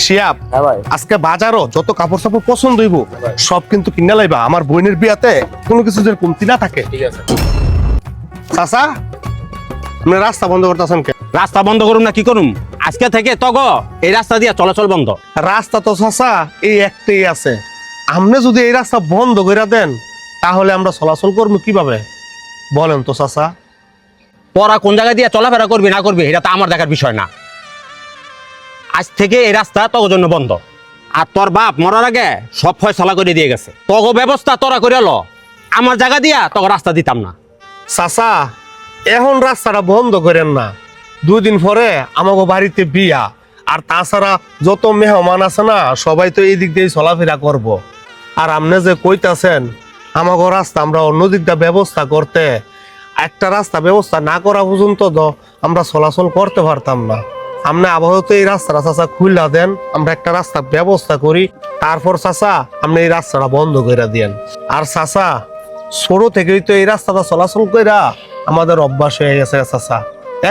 শিয়াব হ্যাঁ ভাই। আজকে বাজারও যত কাপড় চাপড় পছন্দ হইব সব কিন্তু কিনা লাইবা আমার বোনের বিয়াতে কোনো কিছু যেন কমতি না থাকে। ঠিক আছে। চাচা আপনি রাস্তা বন্ধ করতেছেন কে? রাস্তা বন্ধ করুম না কি করুম? আজকে থেকে তগ এই রাস্তা দিয়া চলাচল বন্ধ। রাস্তা তো চাচা এই একটাই আছে, আপনি যদি এই রাস্তা বন্ধ করে দেন তাহলে আমরা চলাচল করবো কিভাবে বলেন তো চাচা? পরা কোন জায়গা দিয়ে চলাফেরা করবি না করবি এটা তো আমার দেখার বিষয় না। আজ থেকে এই রাস্তা তগ জন্য বন্ধ। আর তোর বাপ মরার আগে সব ফয়সালা করে দিয়ে গেছে, তগ ব্যবস্থা তোরা করে লো। আমার জায়গা দিয়া তগ রাস্তা দিতাম না। চাচা এখন রাস্তাটা বন্ধ করেন না, 2 দিন পরে আমাকে বাড়িতে বিয়া, আর তাছাড়া যত মেহমান আছে না সবাই তো এই দিক দিয়ে চলাফেরা করব। আর আপনি যে কইতাছেন আমাকে রাস্তা আমরা অন্য দিকটা ব্যবস্থা করতে, একটা রাস্তা ব্যবস্থা না করা পর্যন্ত তো আমরা চলাচল করতে পারতাম না। আপনি আপাতত এই রাস্তাটা চাচা খুললা দেন, আমরা একটা রাস্তা ব্যবস্থা করি, তারপর চাচা আপনি এই রাস্তাটা বন্ধ করে দেন। আর চাচা ছোট থেকেই তো এই রাস্তাটা চলাচল কইরা আমাদের অভ্যাস হয়ে গেছে চাচা,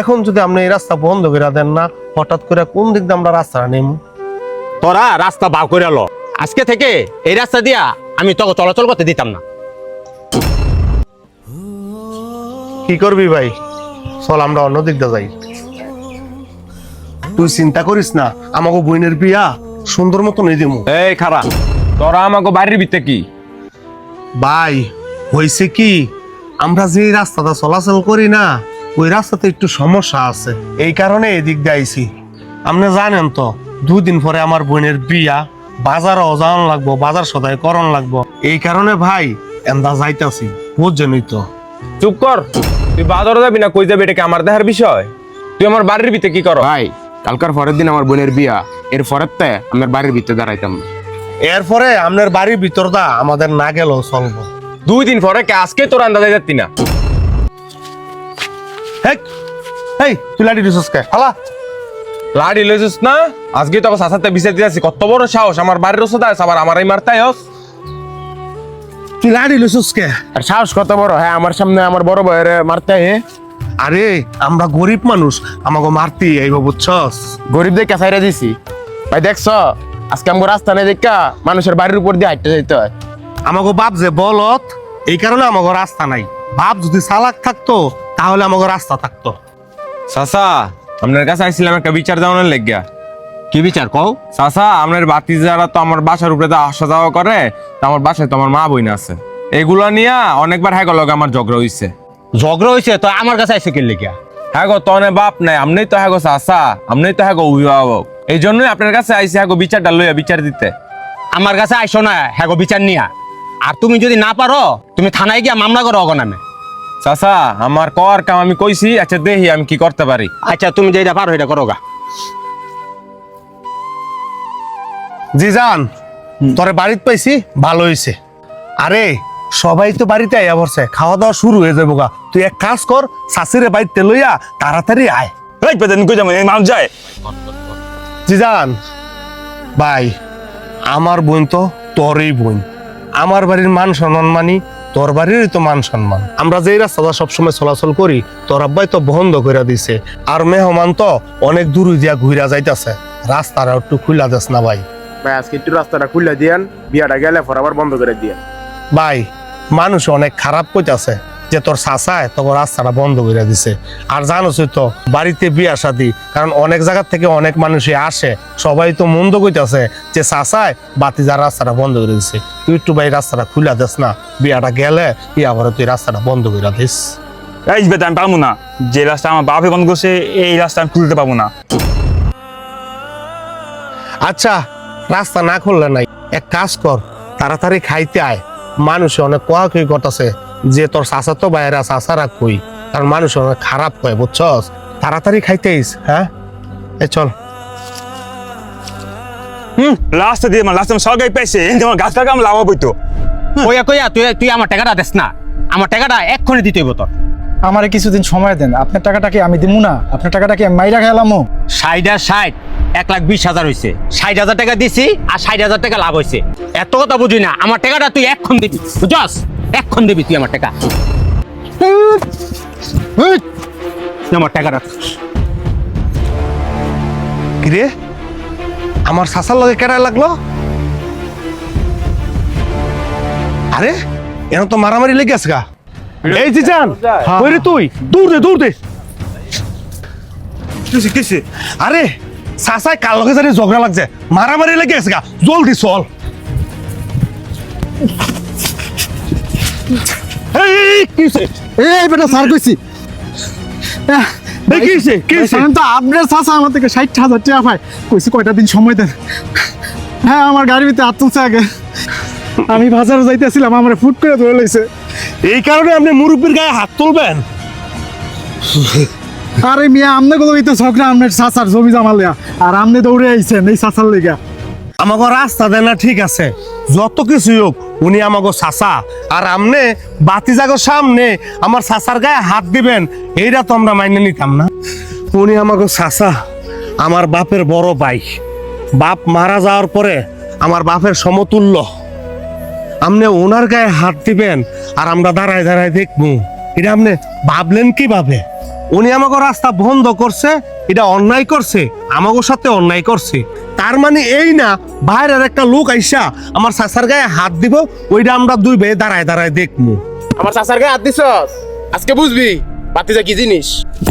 এখন যদি আপনি এই রাস্তা বন্ধ করে দেন না হঠাৎ করে কোন দিক দিয়ে আমরা রাস্তাটা নেব? তোরা রাস্তা বাউ করে লো। আজকে থেকে এই রাস্তা দিয়া আমি তগ চলাচল করতে দিতাম না। কি করবি ভাই, চল আমরা অন্য দিক দিয়ে যাই। তুই চিন্তা করিস না, আমাকে বোনের বিয়া সুন্দর মতো নিয়ে দিমু। এই খারা, তোরা আমাকে বাড়ির ভিতরে কি? ভাই হয়েছে কি, আমরা যে রাস্তাটা চলাচল করি না ওই রাস্তাতে একটু সমস্যা আছে, এই কারণে এদিক দিয়ে আইছি। আপনি জানেন তো 2 দিন পরে আমার বোনের বিয়া, বাজারও যাওয়ান লাগবো, বাজার সদাই করণ লাগবো, এই কারণে ভাই এন্দা যাইতাছি, বুঝছেনই তো। চুপ কর, তুই বাজারে যাবি না কই যাবি এটা কি আমার দেখার বিষয়? তুই আমার বাড়ির ভিতরে কি কর? ভাই কালকার পরের দিন আমার বোনের বিয়া, এর পরের তে আমার বাড়ির ভিতরে দাঁড়াইতাম না। এরপরে আপনার বাড়ির ভিতরটা আমাদের না গেলেও চলবো। 2 দিন পরে কে আজকে তোর আন্দাজে যাচ্ছি না? হেই হেই তুই লাঠি দিছিস কে? হালা লাড়ি লইছিস না? আজকে তোকে সাসাতে বিচার দিয়েছি, কত বড় সাহস আমার বাড়ির ওসদা আছে আবার আমারই মারতায়স। তুই লাঠি দিছিস কে? আর সাহস কত বড়, হ্যাঁ আমার সামনে আমার বড় ভাইয়ের মারতে হে? আরে আমরা গরিব মানুষ, আমাকে মারতি এইব বুঝছস? গরিবদের কাছাইরা দিছি। ভাই দেখছ আজকে আমাকে রাস্তা নেই দেখা মানুষের বাড়ির উপর দিয়ে হাঁটতে যাইতে হয়। আমাকে বাপ যে বলত, এই কারণে আমাকে রাস্তা নাই। বাপ যদি চালাক থাকতো তাহলে আমাকে রাস্তা থাকতো। চাচা আপনার কাছে আইছিলাম একটা বিচার দেওয়ানোর লেগিয়া। কি বিচার কও? চাচা আপনার বাতি যারা তো আমার বাসার উপরে তো আসা যাওয়া করে, তো আমার বাসায় তো আমার মা বইনা আছে, এগুলা নিয়ে অনেকবার হ্যাঁ লগে আমার ঝগড়া হইছে। ঝগড়া হয়েছে তো আমার কাছে আইসে কিনলে গিয়া? হ্যাঁ গো তনে বাপ নাই, আমনেই তো হ্যাঁ গো চাচা, আমনেই তো হ্যাঁ গো অভিভাবক, এই জন্যই আপনার কাছে আইসি হ্যাঁ গো বিচারটা লইয়া বিচার দিতে। আমার কাছে আইসো না হ্যাঁ গো বিচার নিয়া, আর তুমি যদি না পারো তুমি থানায় গিয়া মামলা করো অগনামে। চাচা আমার কর কাম আমি কইছি, আচ্ছা দেখি আমি কি করতে পারি। আচ্ছা তুমি যেটা পারো এটা করো গা। জিজান তোরে বাড়িতে পাইছি, ভালো হয়েছে। আরে সবাই তো বাড়িতে আইয়া পড়ছে, খাওয়া দাওয়া শুরু হয়ে যাবো গা। তুই এক কাজ কর, শাশুড়ে বাড়িতে লইয়া তাড়াতাড়ি আয়। জিজান ভাই, আমার বোন তো তোরই বোন, আমার বাড়ির মান সম্মান মানি, তোর বাড়িরই তো মান সম্মান। আমরা যেই রাস্তাটা সবসময় চলাচল করি তোর আব্বাই তো বন্ধ করে দিছে, আর মেহমান তো অনেক দূর দিয়া ঘুরা যাইতাছে, রাস্তাটা একটু খুলা দেস না ভাই। ভাই আজকে একটু রাস্তাটা খুলে দিয়েন, বিয়াটা গেলে পর আবার বন্ধ করে দিয়ে। ভাই মানুষ অনেক খারাপ কইতাছে যে তোর চাচায় তোর রাস্তাটা বন্ধ করে দিছে, আর জানোস তো বাড়িতে বিয়া শাদী, কারণ অনেক জায়গা থেকে অনেক মানুষই আসে, সবাই তো মন্দ কইতাছে যে চাচায় বাতিজার রাস্তাটা বন্ধ করে দিছে। তুই একটু ভাই রাস্তাটা খুলে দিস না, বিয়াটা গেলে আবার তুই রাস্তাটা বন্ধ করে দিস। এই বেটা আমি পাবো না, যে রাস্তা আমার বাপে বন্ধ করছে এই রাস্তা আমি খুলতে পাবো না। আচ্ছা রাস্তা না খুললে নাই, এক কাজ কর, তাড়াতাড়ি খাইতে আয়। মানুষ অনেক কোয়াকুই করতেছে যে তোর চাচা তো বাইরা চাচারা কই, কারণ মানুষ অনেক খারাপ কয় বুঝছস। তাড়াতাড়ি খাইতেইস, হ্যাঁ এই চল। রাস্তা দিয়ে রাস্তা সরকারি পাইছে আমার গাছ টাকা আমি লাভ হইতো। কইয়া কইয়া তুই তুই আমার টাকাটা দেস না, আমার টাকাটা এক্ষুনি দিতে হইব তোর। আমারে কিছুদিন সময় দেন, আপনার টাকাটাকে আমি দিমু না, আপনার টাকাটাকে আমি মাইরা খেলামো। 60 1,20,000 হয়েছে, 60,000 টাকা দিছি আর 60,000 টাকা লাভ হয়েছে। এত কথা বুঝি না, আমার টাকাটা তুই এক্ষণ দিবি, বুঝছস? এক্ষণ দিবি তুই আমার টাকা, তুই আমার টাকাটা। কিরে আমার চাচার লগে কেডা লাগলো? আরে এর তো মারামারি লেগে আছে গা। এই জিজান কই রে তুই? দূর দে কিসে আরে চাচাই কার লগে জানি ঝগড়া লাগছে, মারামারি লেগে আছে গা, জলদি চল। এই কি হইছে? এই বেটা স্যার কইছি এই কি হইছে? কি হইছে? তো আপনার চাচা আমার থেকে 60,000 টাকা পায়, কইছি কয়টা দিন সময় দেন। হ্যাঁ আমার গাড়ির ভিতরে আত্মসা আগে আমি বাজারে যাইতেছিলাম, আমার ফুট করে ধরে লইছে। এই কারণে আপনি মুরব্বির গায়ে হাত তুলবেন? আরে মিয়া আমনে গুলো তো ঝগড়া আপনার চাচার জমি জামালিয়া, আর আমনে দৌড়ে আইছেন এই চাচার লেগা। আমাকে রাস্তা দেন না, ঠিক আছে, যত কিছু হোক উনি আমাকে চাচা, আর আমনে বাতিজাগোর সামনে আমার চাচার গায়ে হাত দিবেন, এইটা তো আমরা মাইনে নিতাম না। উনি আমাকে চাচা, আমার বাপের বড় ভাই, বাপ মারা যাওয়ার পরে আমার বাপের সমতুল্য, আমনে ওনার গায়ে হাত দিবেন আর আমরা দাঁড়ায় দাঁড়ায় দেখবো, এটা আপনি ভাবলেন কিভাবে? উনি আমাকে রাস্তা বন্ধ করছে, এটা অন্যায় করছে, আমাকে সাথে অন্যায় করছে, তার মানে এই না বাইরের একটা লোক আইসা আমার চাচার গায়ে হাত দিব, ওইটা আমরা দুই ভাই দাঁড়ায় দাঁড়ায় দেখবো। আমার চাচার গায়ে হাত দিছস, আজকে বুঝবি বাতিজা কি জিনিস।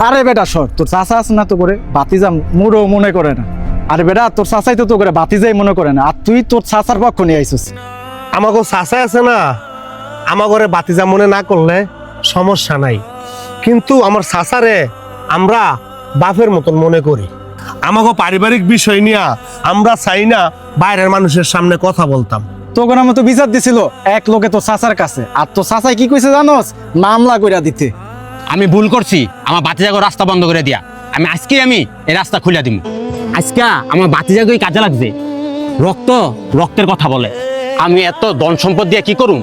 আরে বেটা সর, তোর চাচা আছে না তো করে বাতিজা মুড়ো মনে করে না। আরে বেটা তোর চাচাই তো করে বাতিজাই মনে করে না, আর তুই তোর চাচার পক্ষ নিয়ে আইছিস। আমাকে চাচা আছে না, আমার ঘরে বাতিজা মনে না করলে সমস্যা নাই, কিন্তু আমার চাচারে আমরা বাপের মতন মনে করি। আমাকে পারিবারিক বিষয় নিয়ে আমরা চাই না বাইরের মানুষের সামনে কথা বলতাম। তোকে আমার তো বিচার দিছিল এক লোকে তোর চাচার কাছে, আর তোর চাচাই কি কইছে জানোস? মামলা কইরা দিতে। আমি ভুল করছি, আমার বাতিজাগো রাস্তা বন্ধ করে দিয়া। আমি এই রাস্তা খুলে দিব। আজকে আমার বাতিজাগোই কাজে লাগছে। রক্তের কথা বলে। আমি এত ধন সম্পদ দিয়ে কি করুম?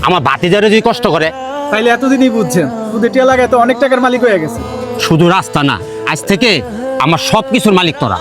আমার বাতিজারে যদি কষ্ট করে। তাইলে এতদিনই বুঝছেন তোদের টিয়া লাগায় তো অনেক টাকার মালিক হয়ে গেছে। শুধু রাস্তা না, আজ থেকে আমার সব কিছুর মালিক তোরা।